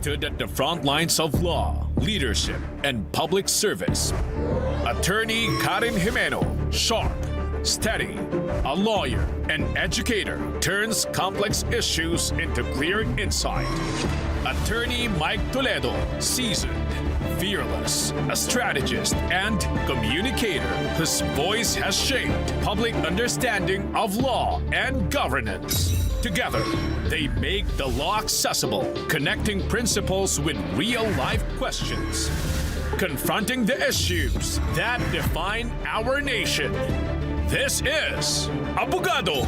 stood at the front lines of law, leadership, and public service. Attorney Karen Jimeno, sharp, steady, a lawyer, and educator, turns complex issues into clear insight. Attorney Mike Toledo, seasoned, fearless, a strategist and communicator whose voice has shaped public understanding of law and governance. Together, they make the law accessible, connecting principles with real-life questions, confronting the issues that define our nation. This is ABOGADO!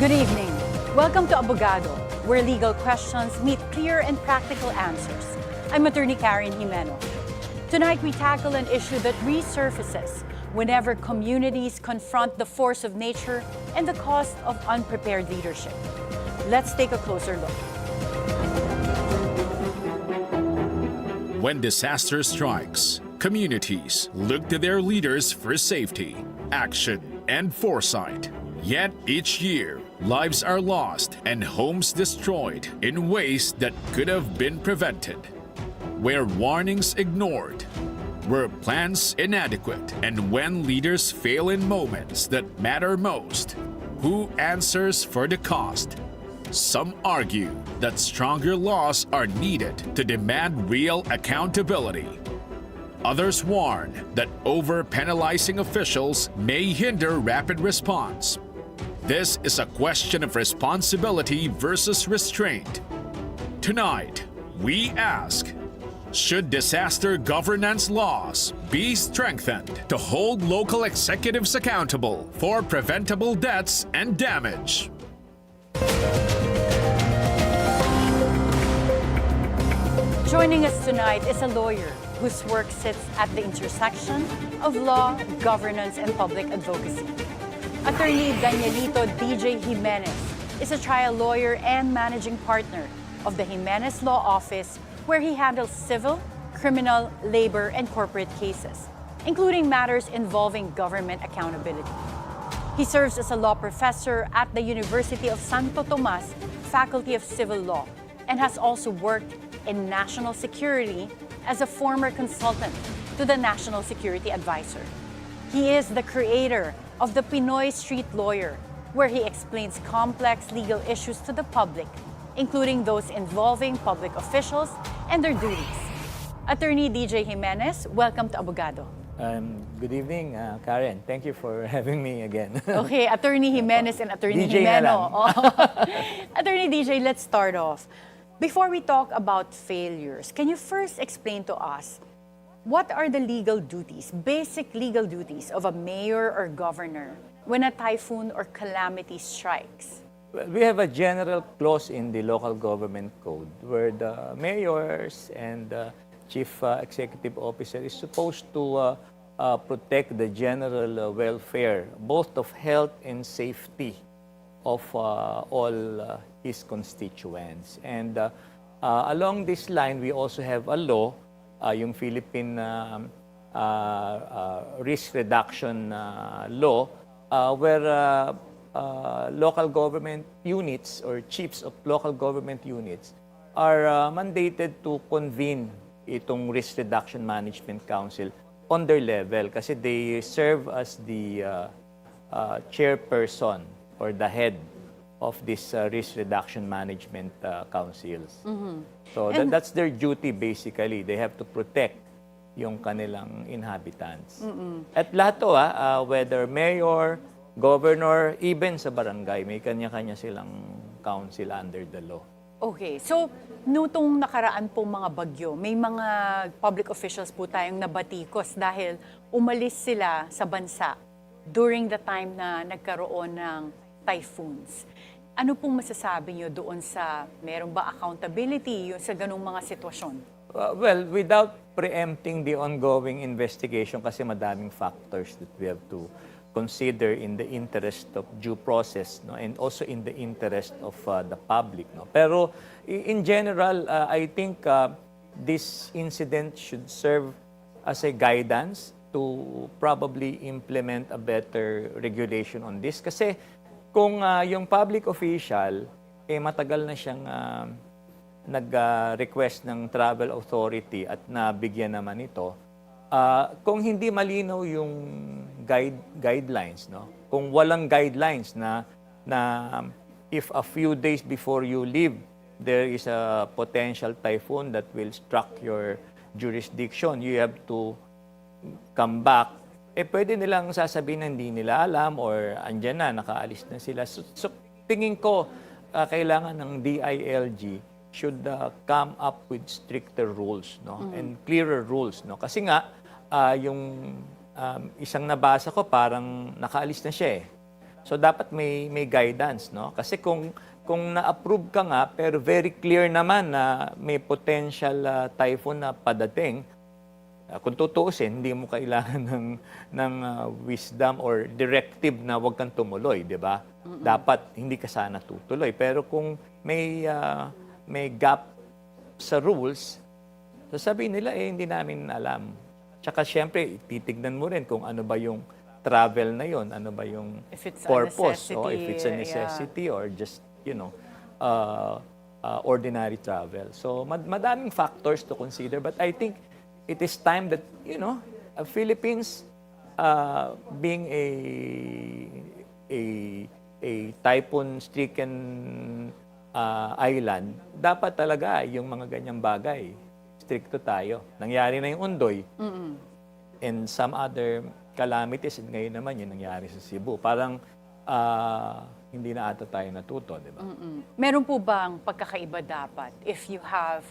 Good evening. Welcome to ABOGADO, where legal questions meet clear and practical answers. I'm Attorney Karen Jimeno. Tonight, we tackle an issue that resurfaces whenever communities confront the force of nature and the cost of unprepared leadership. Let's take a closer look. When disaster strikes, communities look to their leaders for safety, action, and foresight. Yet each year, lives are lost and homes destroyed in ways that could have been prevented. Where warnings ignored, where plans inadequate, and when leaders fail in moments that matter most, who answers for the cost? Some argue that stronger laws are needed to demand real accountability. Others warn that over-penalizing officials may hinder rapid response. This is a question of responsibility versus restraint. Tonight, we ask, should disaster governance laws be strengthened to hold local executives accountable for preventable deaths and damage? Joining us tonight is a lawyer whose work sits at the intersection of law, governance, and public advocacy. Attorney Danielito DJ Jimenez is a trial lawyer and managing partner of the Jimenez Law Office, where he handles civil, criminal, labor, and corporate cases, including matters involving government accountability. He serves as a law professor at the University of Santo Tomas Faculty of Civil Law and has also worked in national security as a former consultant to the National Security Advisor. He is the creator of the Pinoy Street Lawyer, where he explains complex legal issues to the public, including those involving public officials and their duties. Attorney DJ Jimenez, welcome to ABOGADO. Good evening, Karen. Thank you for having me again. Okay, Attorney Jimenez and Attorney DJ na Jimeno. lang. Oh. Attorney DJ, let's start off. Before we talk about failures, can you first explain to us what are the legal duties, basic legal duties of a mayor or governor when a typhoon or calamity strikes? Well, we have a general clause in the local government code where the mayors and chief executive officer is supposed to protect the general welfare, both of health and safety of all his constituents. And along this line, we also have a law, yung Philippine Risk Reduction Law, where local government units or chiefs of local government units are mandated to convene itong Risk Reduction Management Council on their level kasi they serve as the chairperson or the head of this Risk Reduction Management Councils. Mm-hmm. So that's their duty basically. They have to protect yung kanilang inhabitants. Mm-hmm. At lahat to, whether mayor, governor, even sa barangay, may kanya-kanya silang council under the law. Okay, so nitong nakaraan po mga bagyo, may mga public officials po tayong nabatikos dahil umalis sila sa bansa during the time na nagkaroon ng typhoons. Ano pong masasabi niyo doon sa meron ba accountability yung sa ganung mga sitwasyon? Well, without preempting the ongoing investigation kasi madaming factors that we have to consider in the interest of due process, no, and also in the interest of the public, no. Pero in general, I think this incident should serve as a guidance to probably implement a better regulation on this kasi Kung yung public official, matagal na siyang nag-request ng travel authority at nabigyan naman ito, kung hindi malinaw yung guidelines, no? Kung walang guidelines na if a few days before you leave, there is a potential typhoon that will struck your jurisdiction, you have to come back, pwede nilang sasabihin na hindi nila alam or andyan na, nakaalis na sila. So tingin ko, kailangan ng DILG should come up with stricter rules, no? And clearer rules, no? Kasi nga, yung isang nabasa ko, parang nakaalis na siya eh. So dapat may guidance, no? Kasi kung na-approve ka nga, pero very clear naman na may potential typhoon na padating, kung tutuusin, hindi mo kailangan ng wisdom or directive na huwag kang tumuloy, di ba? Dapat hindi ka sana tutuloy. Pero kung may gap sa rules, sasabihin nila, hindi namin alam. Tsaka siyempre, titignan mo rin kung ano ba yung travel na yon, ano ba yung purpose, o if it's a necessity or just, ordinary travel. So, madaming factors to consider, but I think it is time that, Philippines, being a typhoon-stricken island, dapat talaga yung mga ganyang bagay, stricto tayo. Nangyari na yung Ondoy, and some other calamities, and ngayon naman yung nangyari sa Cebu. Parang hindi na ata tayo natuto, di ba? Meron po bang pagkakaiba dapat if you have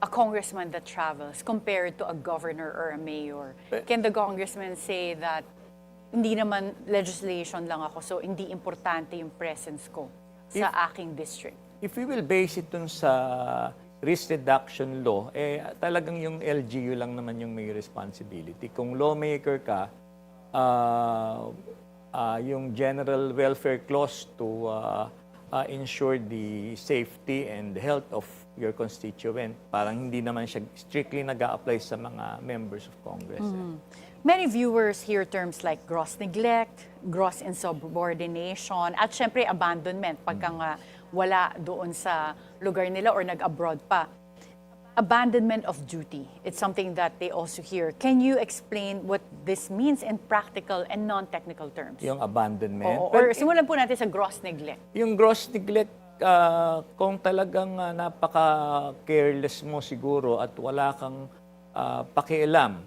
a congressman that travels compared to a governor or a mayor? Can the congressman say that hindi naman legislation lang ako, so hindi importante yung presence ko sa aking district? If we will base it dun sa risk reduction law, talagang yung LGU lang naman yung may responsibility. Kung lawmaker ka, yung general welfare clause to ensure the safety and health of your constituent, parang hindi naman siya strictly nag-a-apply sa mga members of Congress. Many viewers hear terms like gross neglect, gross insubordination, at syempre abandonment pagka nga wala doon sa lugar nila or nag-abroad pa. Abandonment of duty, it's something that they also hear. Can you explain what this means in practical and non-technical terms? Yung abandonment. Or simulan po natin sa gross neglect. Yung gross neglect, kung talagang napaka-careless mo siguro at wala kang pakialam,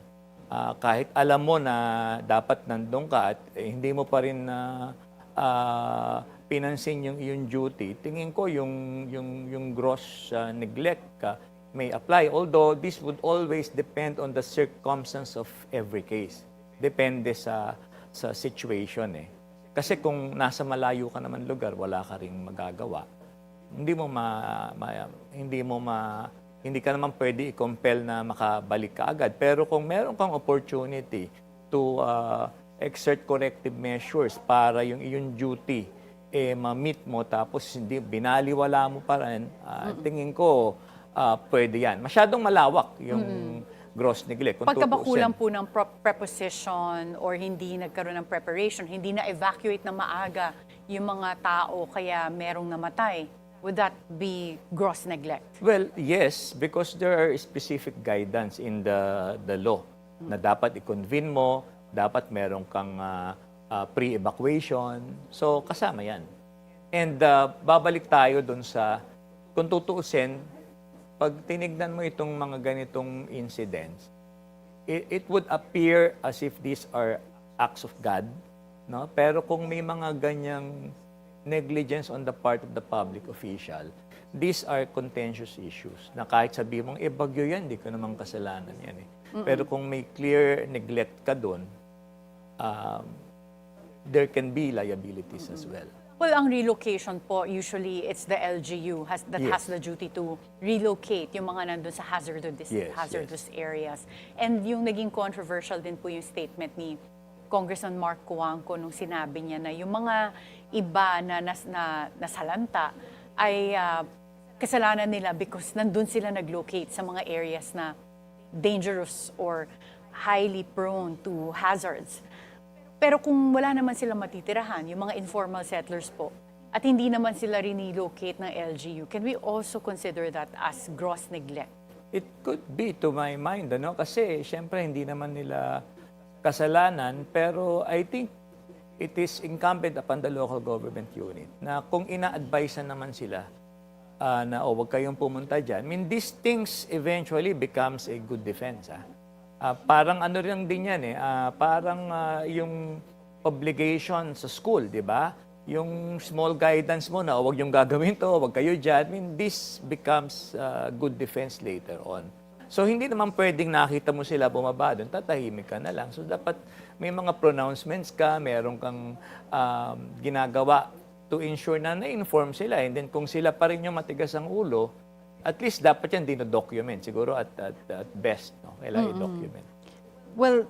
kahit alam mo na dapat nandun ka at hindi mo pa rin pinansin yung iyong duty, tingin ko yung gross neglect may apply. Although this would always depend on the circumstance of every case. Depende sa situation eh. Kasi kung nasa malayo ka naman lugar, wala ka ring magagawa. Hindi ka naman pwede i-compel na makabalik ka agad. Pero kung meron kang opportunity to exert corrective measures para yung iyong duty ma-meet mo tapos hindi binaliwala mo pa rin, tingin ko pwede yan. Masyadong malawak yung gross neglect. Pagkabakulang po ng preposition or hindi nagkaroon ng preparation, hindi na-evacuate na maaga yung mga tao kaya merong namatay, would that be gross neglect? Well, yes, because there are specific guidance in the law na dapat i-convene mo, dapat meron kang pre-evacuation. So, kasama yan. And babalik tayo dun sa, kung tutuusin, pag tinignan mo itong mga ganitong incidents, it would appear as if these are acts of God, no? Pero kung may mga ganyang negligence on the part of the public official, these are contentious issues na kahit sabi mong, bagyo yan, di ko naman kasalanan yan eh. Pero kung may clear neglect ka doon, there can be liabilities as well. Well, ang relocation po, usually it's the LGU that has the duty to relocate yung mga nandun sa hazardous areas. And yung naging controversial din po yung statement ni Congressman Mark Cuangco nung sinabi niya na yung mga iba na nasalanta ay kasalanan nila because nandun sila nag-locate sa mga areas na dangerous or highly prone to hazards. Pero kung wala naman silang matitirahan, yung mga informal settlers po, at hindi naman sila relocate ng LGU, can we also consider that as gross neglect? It could be, to my mind, ano? Kasi syempre hindi naman nila kasalanan, pero I think it is incumbent upon the local government unit na kung ina-advise naman sila na wag kayong pumunta dyan, I mean, these things eventually becomes a good defense. Parang ano rin din yan parang yung obligation sa school, di ba? Yung small guidance mo na wag yung gagawin to, wag kayo dyan. I mean, this becomes good defense later on. So, hindi naman pwedeng nakita mo sila bumaba doon, tatahimik ka na lang. So, dapat may mga pronouncements ka, meron kang ginagawa to ensure na na-inform sila. And then, kung sila pa rin yung matigas ang ulo, at least dapat yan dino-document. Siguro at best, no? Kailangan i-document. Well,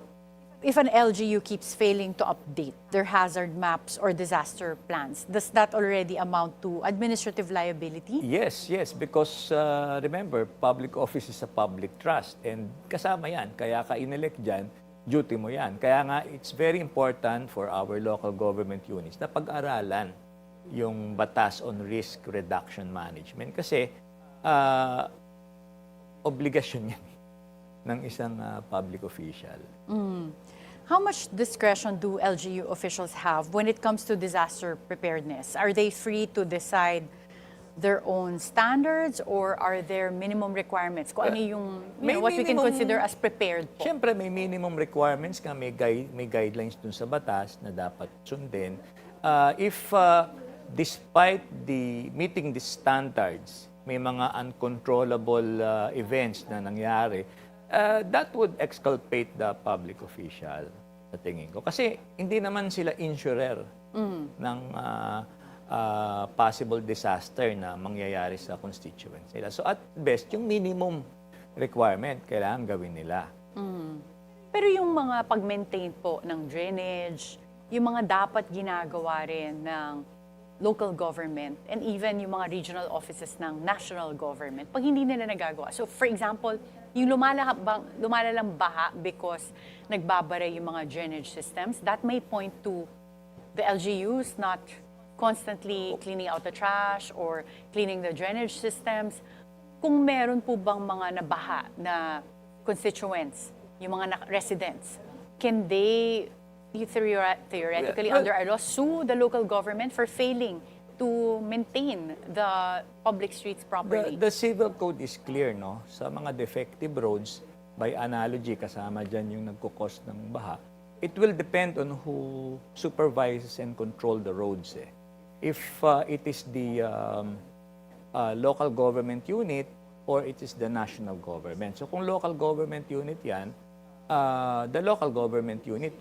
if an LGU keeps failing to update their hazard maps or disaster plans, does that already amount to administrative liability? Yes, because remember, public office is a public trust and kasama yan. Kaya ka inelect dyan, duty mo yan. Kaya nga, it's very important for our local government units na pag-aralan yung batas on risk reduction management. Kasi obligasyon yan ng isang public official. How much discretion do LGU officials have when it comes to disaster preparedness? Are they free to decide their own standards or are there minimum requirements? Kung ano yung, what we can consider as prepared po? Siyempre, may minimum requirements ka, may guidelines dun sa batas na dapat sundin. If despite meeting the standards, may mga uncontrollable events na nangyari, that would exculpate the public official, sa tingin ko. Kasi hindi naman sila insurer ng possible disaster na mangyayari sa constituents nila. So at best, yung minimum requirement, kailangan gawin nila. Pero yung mga pag-maintain po ng drainage, yung mga dapat ginagawa rin ng local government and even yung mga regional offices ng national government, pag hindi nila nagagawa. So for example, yung lumalalang baha because nagbabara yung mga drainage systems, that may point to the LGUs not constantly cleaning out the trash or cleaning the drainage systems. Kung meron po bang mga nabaha na constituents, yung mga residents, can they theoretically under our law sue the local government for failing to maintain the public streets properly? The civil code is clear, no? Sa mga defective roads, by analogy, kasama dyan yung nagkukos ng baha, it will depend on who supervises and control the roads. If it is the local government unit or it is the national government. So kung local government unit yan, the local government unit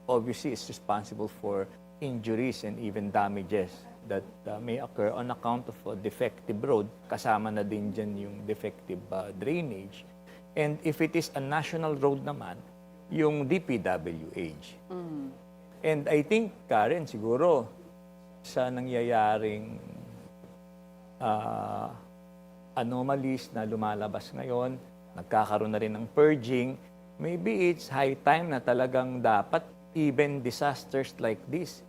obviously is responsible for injuries and even damages that may occur on account of a defective road. Kasama na din dyan yung defective drainage. And if it is a national road naman, yung DPWH. And I think, Karen, siguro sa nangyayaring anomalies na lumalabas ngayon, nagkakaroon na rin ng purging, maybe it's high time na talagang dapat even disasters like this,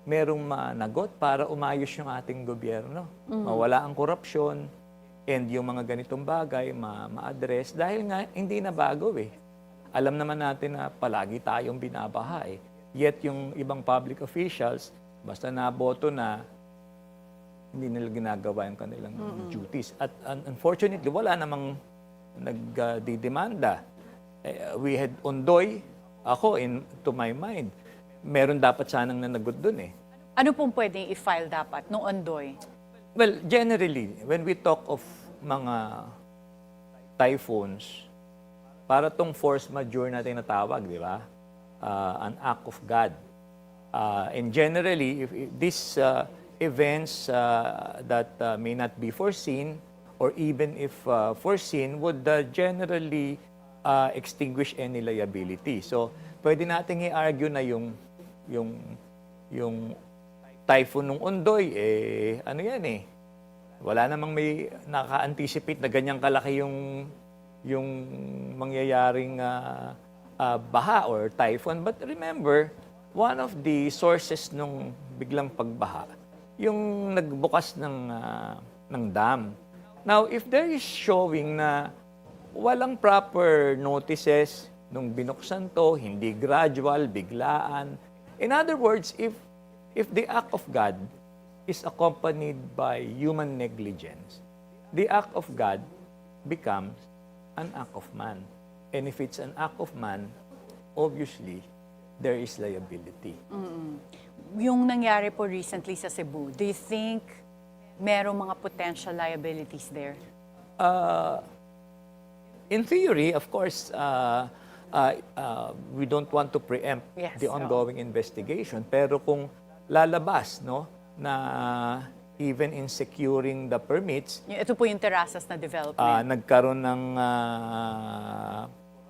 merong managot para umayos yung ating gobyerno. Mawala ang korupsyon and yung mga ganitong bagay ma-address dahil nga hindi na bago Alam naman natin na palagi tayong binabaha Yet yung ibang public officials, basta naboto na, hindi nila ginagawa yung kanilang duties. At unfortunately, wala namang nagdidemanda. We had Ondoy, ako, to my mind, meron dapat sanang nanagot dun Ano pong pwedeng i-file dapat nung Ondoy? Well, generally, when we talk of mga typhoons, para tong force majeure na tinatawag, di ba? An act of God. And generally, if these events that may not be foreseen, or even if foreseen, would generally extinguish any liability. So, pwede nating i-argue na yung typhoon ng Ondoy, ano yan wala namang may naka-anticipate na ganyang kalaki yung mangyayaring baha or typhoon. But remember, one of the sources nung biglang pagbaha, yung nagbukas ng dam. Now, if there is showing na walang proper notices nung binuksan to, hindi gradual, biglaan. In other words, if the act of God is accompanied by human negligence, the act of God becomes an act of man. And if it's an act of man, obviously, there is liability. Yung nangyari po recently sa Cebu, do you think merong mga potential liabilities there? In theory, of course, we don't want to preempt Yes, the ongoing investigation. Pero kung lalabas, no, na even in securing the permits, Ito po yung terraces na development. nagkaroon ng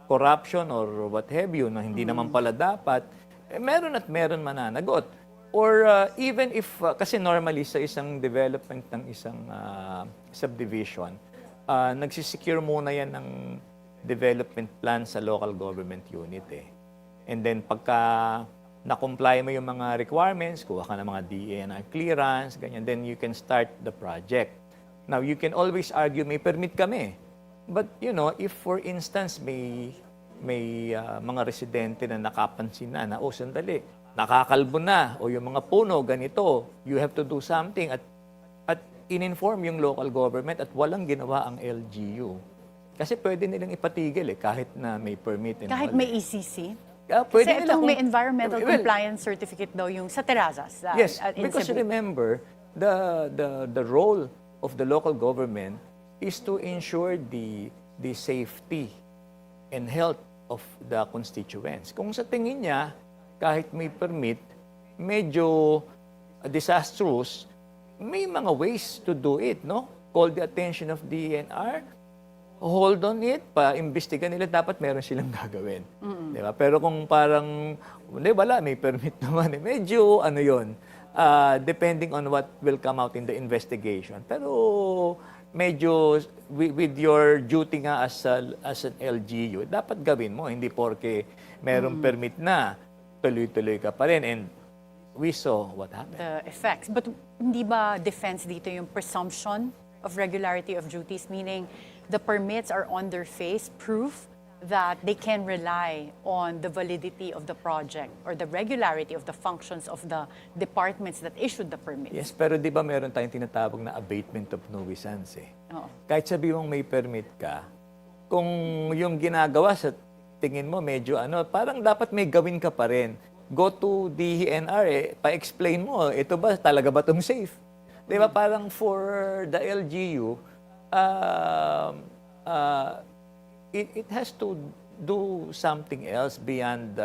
corruption or what have you, na hindi naman pala dapat, meron at meron mananagot. Or even if, kasi normally sa isang development ng isang subdivision, nagsisecure muna yan ng development plan sa local government unit eh. And then pagka na-comply mo yung mga requirements, kuha ka ng mga DENR clearance, ganyan, then you can start the project. Now, you can always argue, may permit kami. But, you know, if for instance, may mga residente na nakapansin na, oh, sandali, nakakalbo na, o yung mga puno, ganito, you have to do something at in-inform yung local government at walang ginawa ang LGU. Kasi pwede nilang ipatigil eh, kahit na may permit. Kahit may ECC? Pwede Kasi itong may environmental compliance certificate daw yung sa terrazas. Yes, in because Cebu. remember, the role of the local government is to ensure the safety and health of the constituents. Kung sa tingin niya, kahit may permit, medyo disastrous, may mga ways to do it, no? Call the attention of DENR, hold on it, pa-imbestiga nila, dapat meron silang gagawin. Di ba? Pero kung parang, hindi, wala, may permit naman. Medyo, ano yun, depending on what will come out in the investigation. Pero, medyo, with your duty nga as an LGU, dapat gawin mo. Hindi porke merong permit na, tuloy-tuloy ka pa rin. And we saw what happened. The effects. But hindi ba defense dito yung presumption of regularity of duties, meaning the permits are on their face, proof that they can rely on the validity of the project or the regularity of the functions of the departments that issued the permits. Yes, pero di ba meron tayong tinatawag na abatement of nuisance eh. Oo. Kahit sabi mong may permit ka, kung yung ginagawa sa tingin mo medyo parang dapat may gawin ka pa rin. Go to DENR eh, pa-explain mo, ito ba talaga ba itong safe? Di ba parang for the LGU, it has to do something else beyond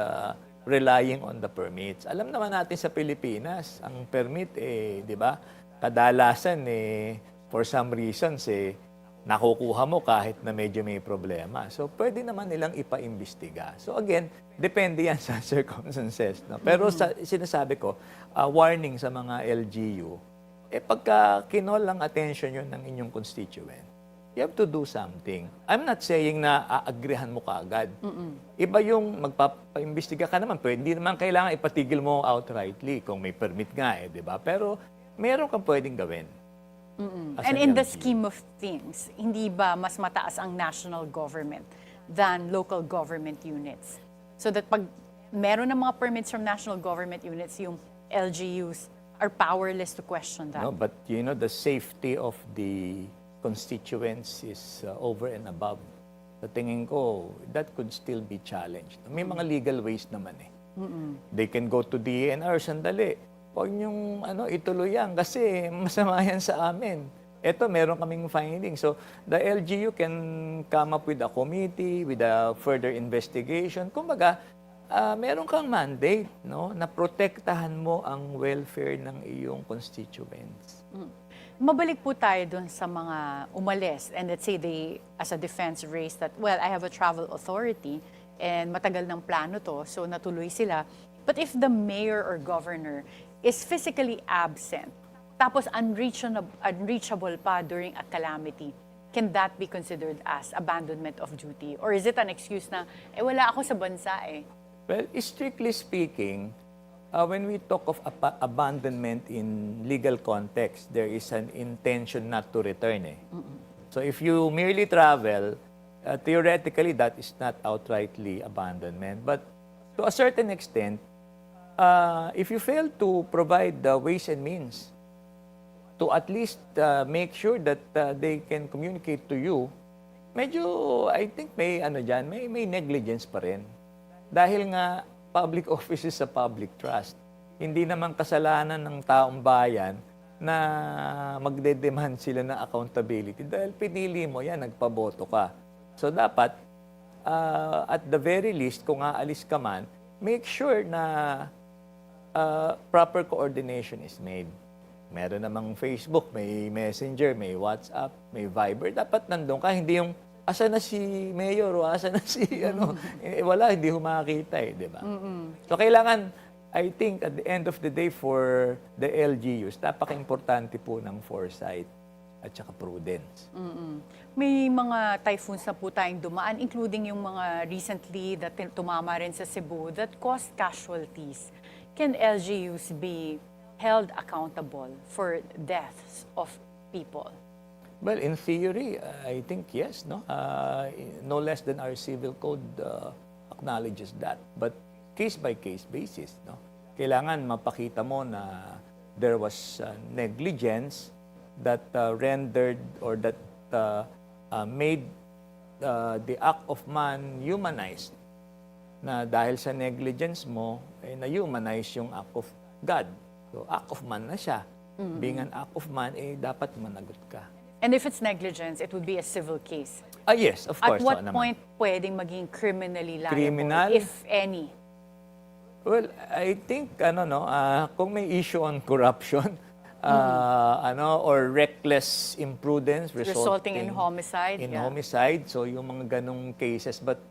relying on the permits. Alam naman natin sa Pilipinas, ang permit, di ba, kadalasan, for some reasons, nakukuha mo kahit na medyo may problema. So, pwede naman nilang ipa-imbestiga. So, again, depende yan sa circumstances. No? Pero sinasabi ko, warning sa mga LGU, pagka kinol lang attention yun ng inyong constituent, you have to do something. I'm not saying na aagrihan mo kaagad. Iba yung magpapaimbestiga ka naman. Pwede, hindi naman kailangan ipatigil mo outrightly kung may permit nga di ba? Pero meron kang pwedeng gawin. And in the scheme of things, hindi ba mas mataas ang national government than local government units? So that pag meron ng mga permits from national government units, yung LGUs are powerless to question that. No, but you know, the safety of the constituents is over and above. Sa tingin ko, that could still be challenged. May mga legal ways naman eh. They can go to DENR, sandali. Huwag niyong ituloy yan kasi masama yan sa amin. Ito, meron kaming finding. So, the LGU can come up with a committee, with a further investigation. Kumbaga, meron kang mandate, no, na protektahan mo ang welfare ng iyong constituents. Mabalik po tayo dun sa mga umalis and let's say they, as a defense, raised that, well, I have a travel authority and matagal ng plano to, so natuloy sila. But if the mayor or governor is physically absent, tapos unreachable pa during a calamity, can that be considered as abandonment of duty? Or is it an excuse na, wala ako sa bansa eh? Well, strictly speaking, when we talk of abandonment in legal context, there is an intention not to return. So if you merely travel, theoretically, that is not outrightly abandonment. But to a certain extent, if you fail to provide the ways and means to at least make sure that they can communicate to you, medyo, I think may, may negligence pa rin. Dahil nga, public office is a public trust. Hindi naman kasalanan ng taong bayan na magde-demand sila ng accountability dahil pinili mo yan, nagpaboto ka. So dapat, at the very least, kung aalis ka man, make sure na proper coordination is made. Meron namang Facebook, may Messenger, may WhatsApp, may Viber. Dapat nandun ka, hindi yung asa na si Mayor o asa na si wala, hindi humakita di ba? So kailangan, I think at the end of the day for the LGUs, napaka-importante po ng foresight at saka prudence. May mga typhoons na po tayong dumaan, including yung mga recently that tumama rin sa Cebu that caused casualties. Can LGUs be held accountable for deaths of people? Well, in theory, I think yes, no? No less than our civil code acknowledges that. But case-by-case basis, no? Kailangan mapakita mo na there was negligence that rendered or that made the act of man humanized. Na dahil sa negligence mo, na-humanize yung act of God. So, act of man na siya. Being an act of man, dapat managot ka. And if it's negligence, it would be a civil case. Yes, of course. At what point pwedeng maging criminally liable, Criminal? if any? Well, I think, kung may issue on corruption, or reckless imprudence Resulting in homicide. In homicide, so yung mga ganong cases. But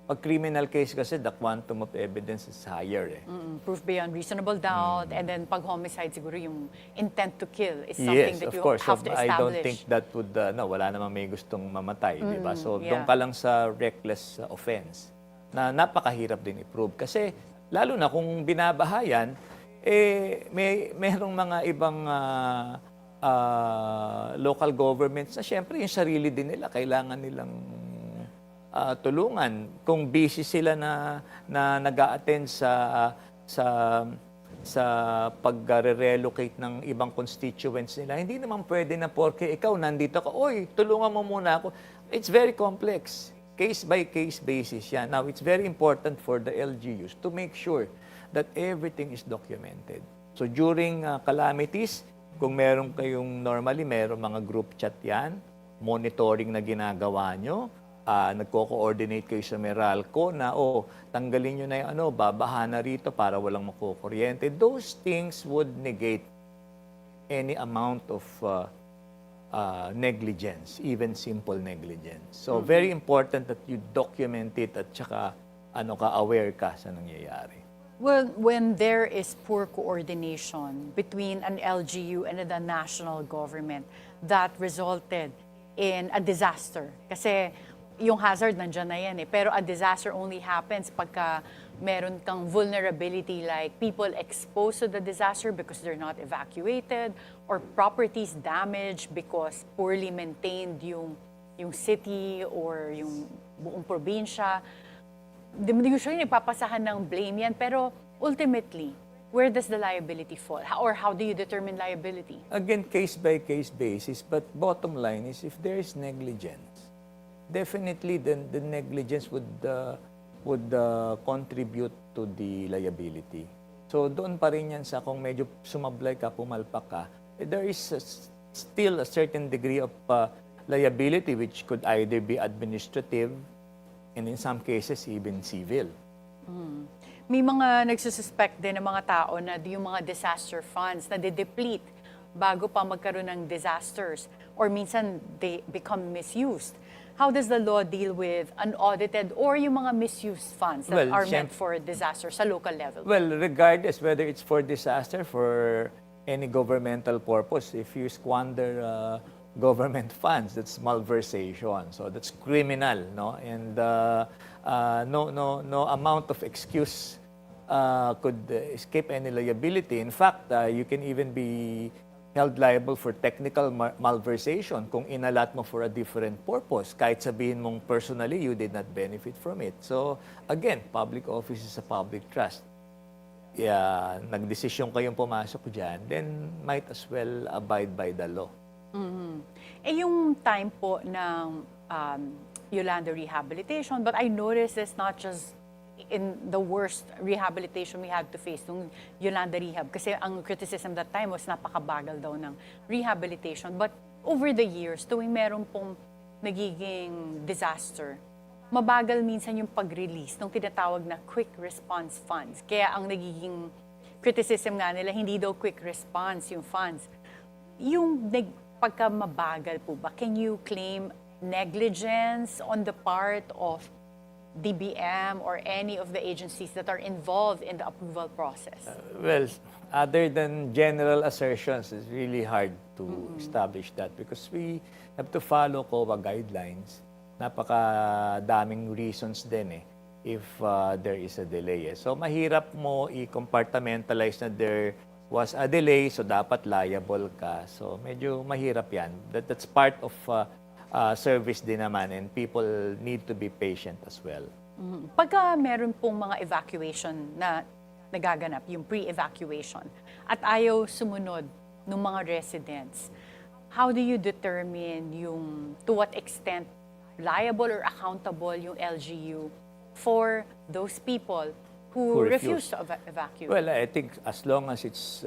pag criminal case kasi, the quantum of evidence is higher. Proof beyond reasonable doubt. And then pag homicide, siguro yung intent to kill is something that you have to establish. I don't think that would, wala namang may gustong mamatay, di ba? So, doon ka lang sa reckless offense na napakahirap din i-prove. Kasi, lalo na kung binabahayan, merong mga ibang local governments na syempre yung sarili din nila, kailangan nilang tulungan. Kung busy sila na nag-a-attend sa pag-relocate ng ibang constituents nila, hindi naman pwede na porke ikaw nandito ka, oy, tulungan mo muna ako. It's very complex. Case-by-case basis yan. Now, it's very important for the LGUs to make sure that everything is documented. So, during calamities, kung meron kayong normally, meron mga group chat yan, monitoring na ginagawa nyo, nagko-coordinate kayo sa Meralco na, tanggalin nyo na yung babaha na rito para walang makukuryente. Those things would negate any amount of negligence, even simple negligence. So, very important that you document it at saka aware ka sa nangyayari. Well, when there is poor coordination between an LGU and the national government, that resulted in a disaster. Kasi yung hazard nandyan na yan pero a disaster only happens pagka meron kang vulnerability like people exposed to the disaster because they're not evacuated or properties damaged because poorly maintained yung city or yung buong probinsya. Usually nagpapasahan ng blame yan pero ultimately, where does the liability fall? Or how do you determine liability? Again, case-by-case basis, but bottom line is if there is negligence, definitely then the negligence would contribute to the liability. So doon pa rin yan sa kung medyo sumablay ka, pumalpak ka, there is still a certain degree of liability which could either be administrative and in some cases even civil. May mga nagsususpect din ng mga tao na yung mga disaster funds na de-deplete bago pa magkaroon ng disasters or minsan they become misused. How does the law deal with unaudited or yung mga misused funds that are meant for disaster sa local level? Well, regardless whether it's for disaster, for any governmental purpose, if you squander government funds, that's malversation. So that's criminal, no? And no amount of excuse could escape any liability. In fact, you can even be held liable for technical malversation kung inalat mo for a different purpose. Kahit sabihin mong personally, you did not benefit from it. So, again, public office is a public trust. Nagdesisyon kayong pumasok dyan, then might as well abide by the law. Eh yung time po ng Yolanda rehabilitation, but I noticed it's not just in the worst rehabilitation we had to face nung Yolanda rehab. Kasi ang criticism that time was napakabagal daw ng rehabilitation. But over the years, tuwing meron pong nagiging disaster, mabagal minsan yung pag-release ng tinatawag na quick response funds. Kaya ang nagiging criticism nga nila, hindi daw quick response yung funds. Yung pagka mabagal po ba, can you claim negligence on the part of DBM or any of the agencies that are involved in the approval process? Well, other than general assertions, it's really hard to establish that because we have to follow COA guidelines. Napakadaming reasons din if there is a delay. So mahirap mo i-compartmentalize na there was a delay, so dapat liable ka. So medyo mahirap yan. That's part of service din naman, and people need to be patient as well. Pagka meron pong mga evacuation na nagaganap, yung pre-evacuation, at ayaw sumunod ng mga residents, how do you determine yung to what extent liable or accountable yung LGU for those people who refuse to evacuate? Well, I think as long as it's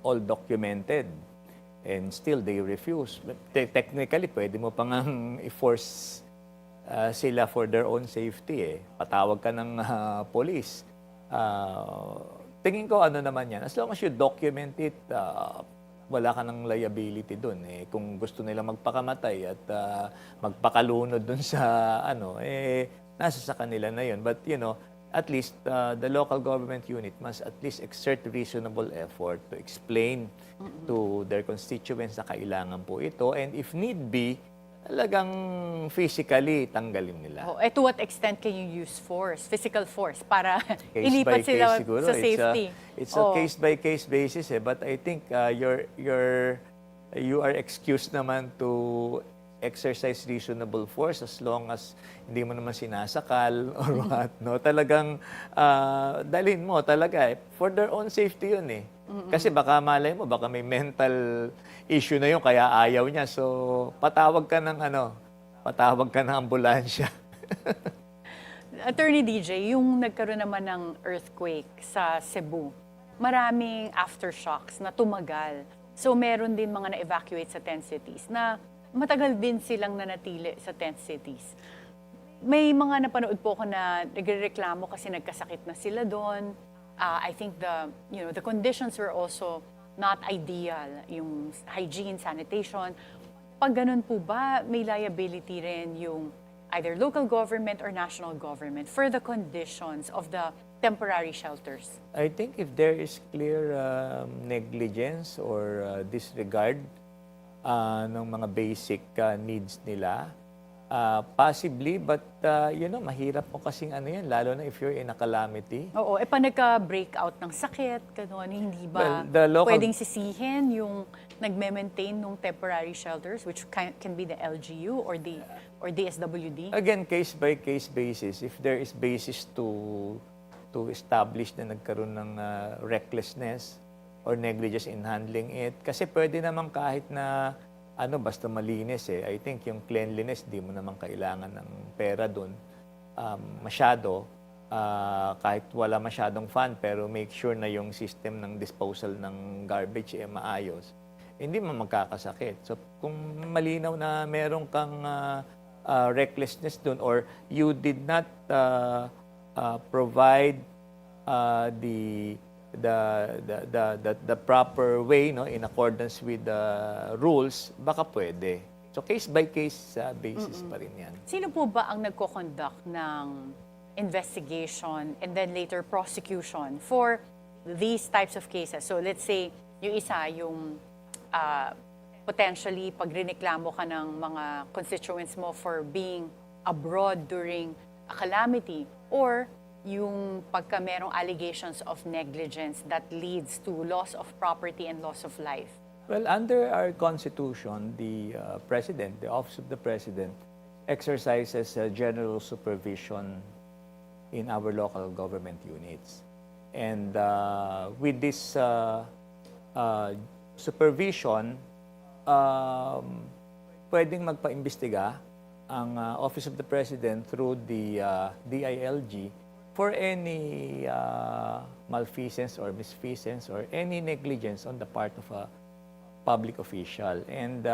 all documented, and still they refuse. Technically, pwede mo pang i-force sila for their own safety. Patawag ka ng police. Tingin ko ano naman yan. As long as you document it, wala ka ng liability dun. Kung gusto nila magpakamatay at magpakalunod dun sa nasa sa kanila na yun. But at least the local government unit must at least exert reasonable effort to explain to their constituents na kailangan po ito. And if need be, talagang physically tanggalin nila. To what extent can you use force, physical force, para ilipat sila siguro. sa safety? It's a case-by-case basis. But I think you are excused naman to exercise reasonable force as long as hindi mo naman sinasakal or what, no? Talagang dalhin mo talaga for their own safety yun Kasi baka malay mo, baka may mental issue na yun kaya ayaw niya. So, patawag ka ng ambulansya. Attorney DJ, yung nagkaroon naman ng earthquake sa Cebu, maraming aftershocks na tumagal. So, meron din mga na-evacuate sa 10 cities na matagal din silang nanatili sa 10 cities. May mga napanood po ko na nagrereklamo kasi nagkasakit na sila doon. I think the conditions were also not ideal, yung hygiene, sanitation. Pag ganun po ba, may liability rin yung either local government or national government for the conditions of the temporary shelters? I think if there is clear negligence or disregard ng mga basic needs nila, possibly, but mahirap mo kasing yan, lalo na if you're in a calamity. Oo, pa nagka-breakout ng sakit, gano'n, hindi ba pwedeng sisihin yung nagme-maintain ng temporary shelters, which can be the LGU or DSWD? Again, case-by-case basis. If there is basis to establish na nagkaroon ng recklessness or negligence in handling it, kasi pwede naman kahit na basta malinis I think yung cleanliness, di mo naman kailangan ng pera dun. Masyado, kahit wala masyadong fund, pero make sure na yung system ng disposal ng garbage maayos, hindi mo magkakasakit. So, kung malinaw na meron kang recklessness dun or you did not provide the proper way in accordance with the rules, baka pwede. So case by case basis pa rin yan. Sino po ba ang nagko-conduct ng investigation and then later prosecution for these types of cases? So let's say yung isa yung potentially pag rineklamo ka ng mga constituents mo for being abroad during a calamity, or yung pagka merong allegations of negligence that leads to loss of property and loss of life? Well, under our Constitution, the President, the Office of the President, exercises general supervision in our local government units. And with this supervision, pwedeng magpaimbestiga ang Office of the President through the DILG for any malfeasance or misfeasance or any negligence on the part of a public official. And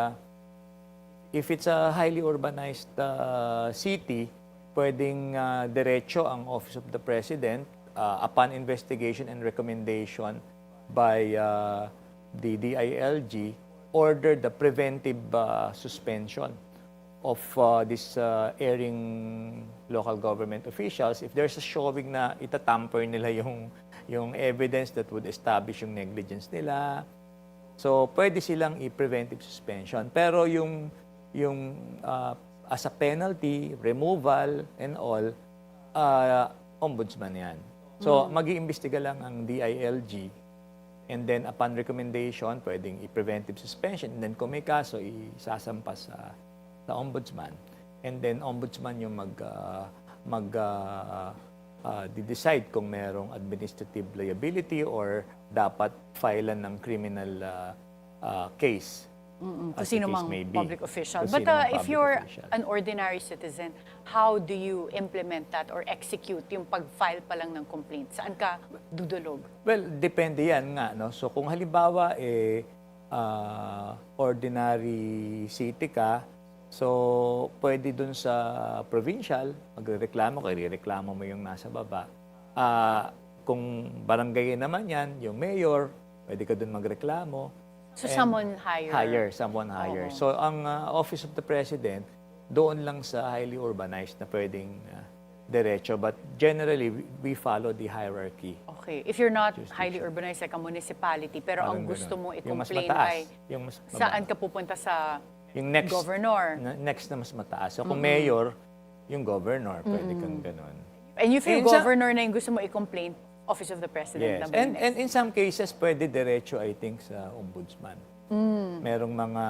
if it's a highly urbanized city, pwedeng diretso ang Office of the President upon investigation and recommendation by the DILG, order the preventive suspension of this erring local government officials if there's a showing na itatamper nila yung evidence that would establish yung negligence nila. So, pwede silang i-preventive suspension. Pero yung as a penalty, removal, and all, ombudsman yan. So, mag-iimbestiga lang ang DILG, and then upon recommendation, pwedeng i-preventive suspension, and then kung may kaso, isasampas sa ombudsman. And then ombudsman yung decide kung merong administrative liability or dapat filean ng criminal case. Kung sino mang public official. Kung But sino mang if public you're official. an ordinary citizen, how do you implement that or execute yung pag-file pa lang ng complaint? Saan ka dudulog? Well, depende yan nga. No? So kung halimbawa, ordinary city ka, so pwede dun sa provincial, magreklamo ka, reklamo mo yung nasa baba. Kung barangay naman yan, yung mayor, pwede ka dun magreklamo. So someone higher? Someone higher. Oo. So ang Office of the President, doon lang sa highly urbanized na pwedeng diretso. But generally, we follow the hierarchy. Okay. If you're not highly urbanized like a municipality, pero ang Parang gusto ganun. mo Yung mas i-complain mataas, ay yung mas mababa. saan ka pupunta sa Yung next, governor? next na mas mataas. So kung mayor, yung governor, pwede kang ganun. And if yung And sa- governor na yung gusto mo i-complain, Office of the President Yes. na ba yung And next? in some cases, pwede diretso, I think, sa ombudsman. Merong mga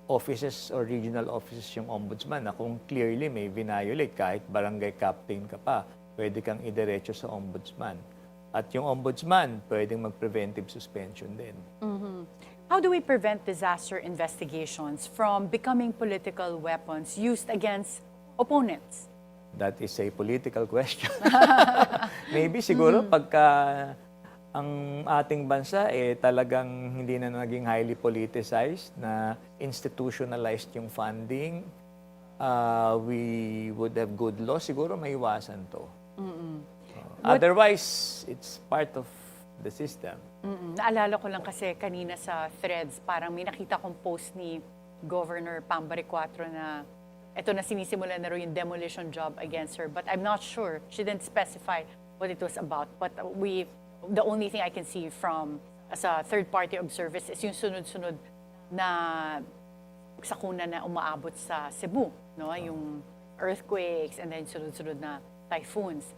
offices or regional offices yung ombudsman na kung clearly may violate, kahit barangay captain ka pa, pwede kang idiretso sa ombudsman. At yung ombudsman, pwedeng mag-preventive suspension din. How do we prevent disaster investigations from becoming political weapons used against opponents? That is a political question. Maybe siguro pagka ang ating bansa talagang hindi na naging highly politicized, na institutionalized yung funding, we would have good law, siguro maiwasan to. Otherwise, it's part of the system. Naalala ko lang kasi kanina sa threads, parang may nakita kong post ni Governor Pambare 4 na eto na sinisimulan na rin yung demolition job against her. But I'm not sure. She didn't specify what it was about. But the only thing I can see from as a third-party observer is yung sunod-sunod na sakuna na umaabot sa Cebu. No? Yung earthquakes and then sunod-sunod na typhoons.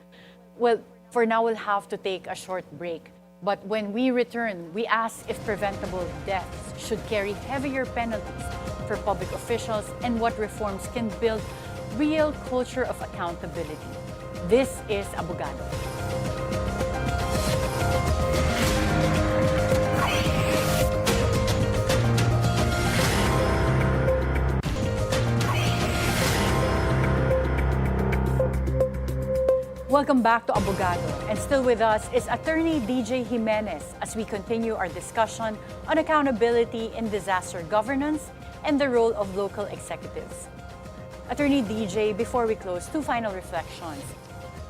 Well, for now, we'll have to take a short break. But when we return, we ask if preventable deaths should carry heavier penalties for public officials and what reforms can build real culture of accountability. This is Abogado. Welcome back to Abogado. And still with us is Attorney DJ Jimenez as we continue our discussion on accountability in disaster governance and the role of local executives. Attorney DJ, before we close, two final reflections.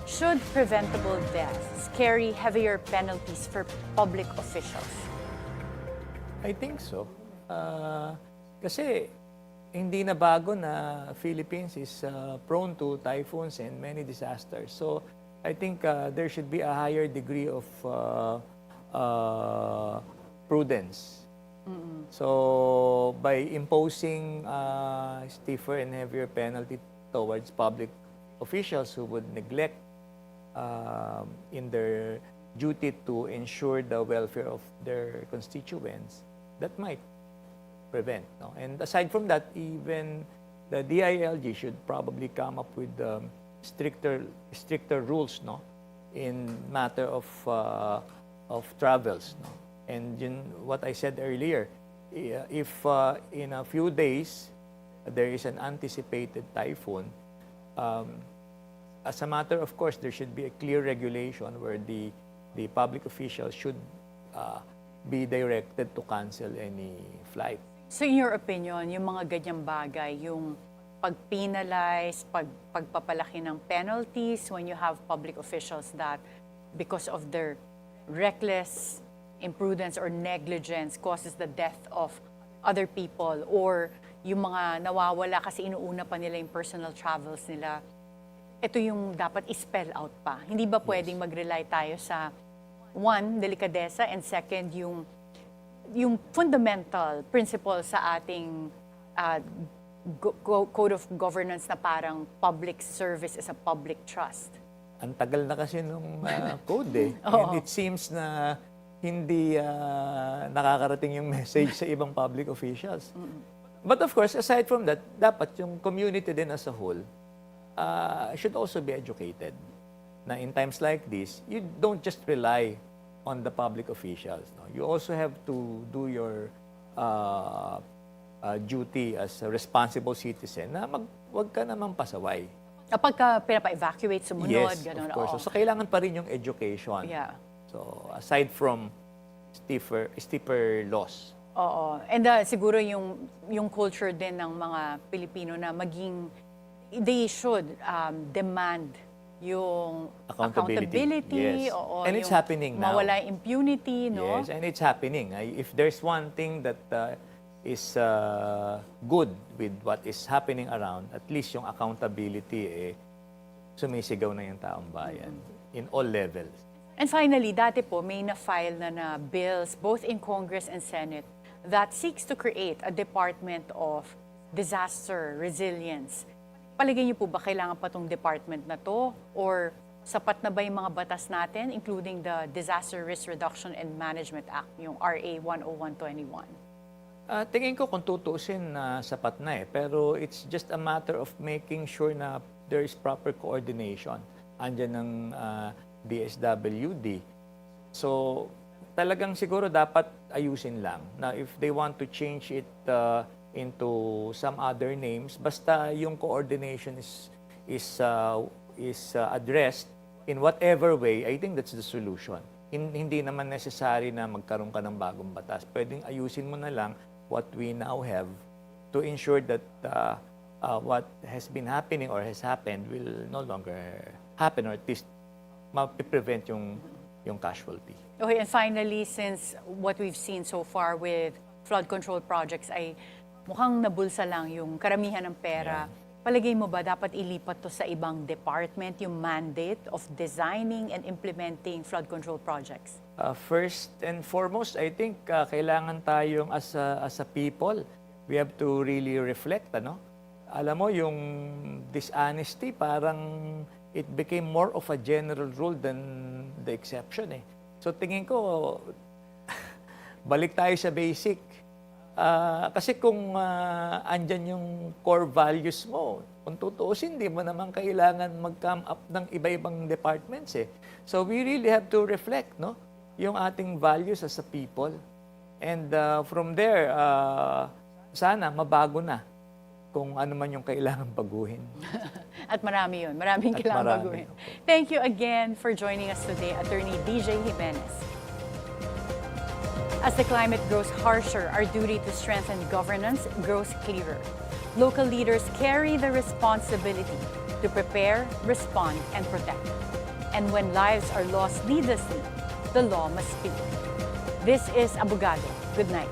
Should preventable deaths carry heavier penalties for public officials? I think so. Kasi hindi na bago na Philippines is prone to typhoons and many disasters. So I think there should be a higher degree of prudence. So by imposing stiffer and heavier penalty towards public officials who would neglect in their duty to ensure the welfare of their constituents, that might prevent. No? And aside from that, even the DILG should probably come up with stricter rules, no, in matter of travels. No? And what I said earlier, if in a few days there is an anticipated typhoon, as a matter of course, there should be a clear regulation where the public officials should be directed to cancel any flight. So in your opinion, yung mga ganyang bagay, yung pag-penalize, pagpapalaki ng penalties when you have public officials that because of their reckless imprudence or negligence causes the death of other people, or yung mga nawawala kasi inuuna pa nila yung personal travels nila, ito yung dapat i-spell out pa. Hindi ba pwedeng mag-rely tayo sa one, delikadesa, and second, yung fundamental principle sa ating code of governance na parang public service is a public trust? Ang tagal na kasi nung code eh. And it seems na hindi nakakarating yung message sa ibang public officials. But of course, aside from that, dapat yung community din as a whole should also be educated. Na in times like this, you don't just rely on the public officials. No? You also have to do your duty as a responsible citizen na wag ka namang pasaway. Kapag pinapa-evacuate, sumunod, Yes, gano'n. of course. So kailangan pa rin yung education. Yeah. So aside from stiffer laws. Oo. And siguro yung culture din ng mga Pilipino na they should demand yung accountability. Yes. Oo, And it's happening now. Mawala yung impunity, no? Yes, and it's happening. If there's one thing that is good with what is happening around, at least yung accountability, sumisigaw na yung taong bayan in all levels. And finally, dati po may na-file na bills both in Congress and Senate that seeks to create a Department of Disaster Resilience. Palagay niyo po ba kailangan pa tong department na to? Or sapat na ba yung mga batas natin, including the Disaster Risk Reduction and Management Act, yung RA 10121? Tingin ko kung tutuusin sapat na pero it's just a matter of making sure na there is proper coordination. Andyan ng DSWD. So, talagang siguro dapat ayusin lang. Now, if they want to change it into some other names, basta yung coordination is addressed in whatever way, I think that's the solution. Hindi naman necessary na magkaroon ka ng bagong batas. Pwedeng ayusin mo na lang what we now have to ensure that what has been happening or has happened will no longer happen, or at least ma-prevent yung casualty. Okay, and finally, since what we've seen so far with flood control projects ay mukhang nabulsa lang yung karamihan ng pera, palagay mo ba dapat ilipat to sa ibang department yung mandate of designing and implementing flood control projects? First and foremost, I think kailangan tayong as a people, we have to really reflect. Alam mo, yung dishonesty, parang it became more of a general rule than the exception. So tingin ko, balik tayo sa basic. Kasi kung andyan yung core values mo, kung tutuusin, di mo naman kailangan mag-come up ng iba-ibang departments. So we really have to reflect, yung ating values as a people. And from there, sana mabago na kung ano man yung kailangan baguhin. At marami yun. Maraming kailangan baguhin. Thank you again for joining us today, Attorney DJ Jimenez. As the climate grows harsher, our duty to strengthen governance grows clearer. Local leaders carry the responsibility to prepare, respond, and protect. And when lives are lost needlessly, the law must speak. This is Abogado. Good night.